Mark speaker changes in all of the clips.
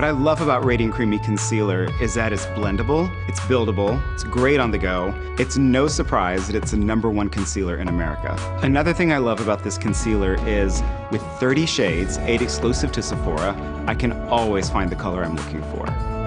Speaker 1: What I love about Radiant Creamy Concealer is that it's blendable, it's buildable, it's great on the go. It's no surprise that it's the #1 concealer in America. Another thing I love about this concealer is with 30 shades, 8 exclusive to Sephora, I can always find the color I'm looking for.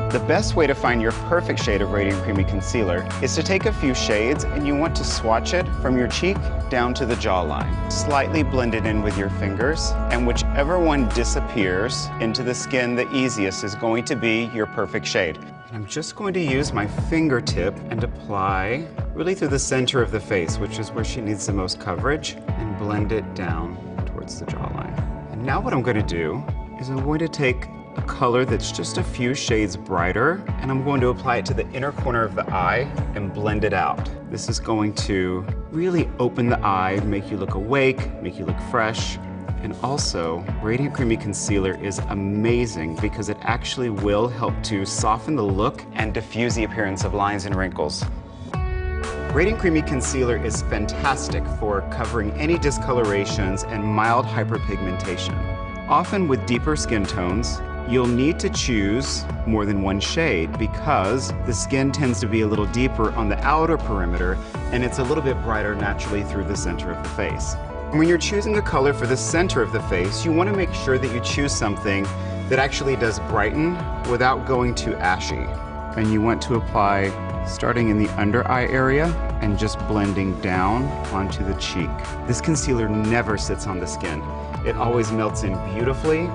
Speaker 1: The best way to find your perfect shade of Radiant Creamy Concealer is to take a few shades and you want to swatch it from your cheek down to the jawline. Slightly blend it in with your fingers, and whichever one disappears into the skin the easiest is going to be your perfect shade. And I'm just going to use my fingertip and apply really through the center of the face, which is where she needs the most coverage, and blend it down towards the jawline. And now what I'm going to do is I'm going to take a color that's just a few shades brighter, and I'm going to apply it to the inner corner of the eye and blend it out. This is going to really open the eye, make you look awake, make you look fresh. And also, Radiant Creamy Concealer is amazing because it actually will help to soften the look and diffuse the appearance of lines and wrinkles. Radiant Creamy Concealer is fantastic for covering any discolorations and mild hyperpigmentation. Often with deeper skin tones, you'll need to choose more than one shade because the skin tends to be a little deeper on the outer perimeter and it's a little bit brighter naturally through the center of the face. When you're choosing a color for the center of the face, you want to make sure that you choose something that actually does brighten without going too ashy. And you want to apply starting in the under eye area and just blending down onto the cheek. This concealer never sits on the skin. It always melts in beautifully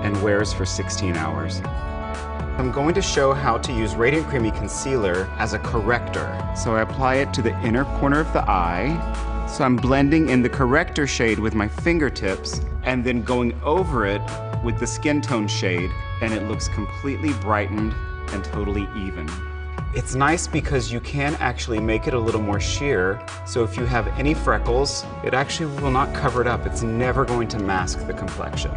Speaker 1: and wears for 16 hours. I'm going to show how to use Radiant Creamy Concealer as a corrector. So I apply it to the inner corner of the eye. So I'm blending in the corrector shade with my fingertips and then going over it with the skin tone shade, and it looks completely brightened and totally even. It's nice because you can actually make it a little more sheer, so if you have any freckles, it actually will not cover it up. It's never going to mask the complexion.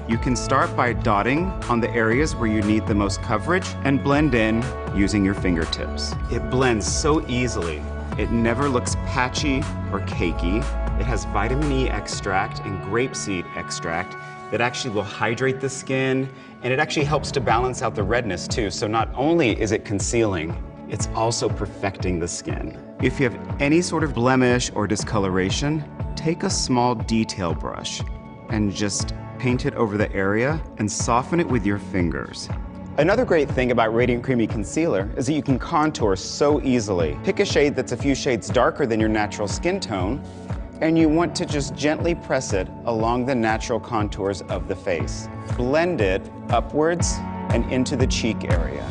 Speaker 1: You can start by dotting on the areas where you need the most coverage and blend in using your fingertips. It blends so easily. It never looks patchy or cakey. It has vitamin E extract and grapeseed extract that actually will hydrate the skin, and it actually helps to balance out the redness too. So not only is it concealing, it's also perfecting the skin. If you have any sort of blemish or discoloration, take a small detail brush and just paint it over the area and soften it with your fingers. Another great thing about Radiant Creamy Concealer is that you can contour so easily. Pick a shade that's a few shades darker than your natural skin tone, and you want to just gently press it along the natural contours of the face. Blend it upwards and into the cheek area.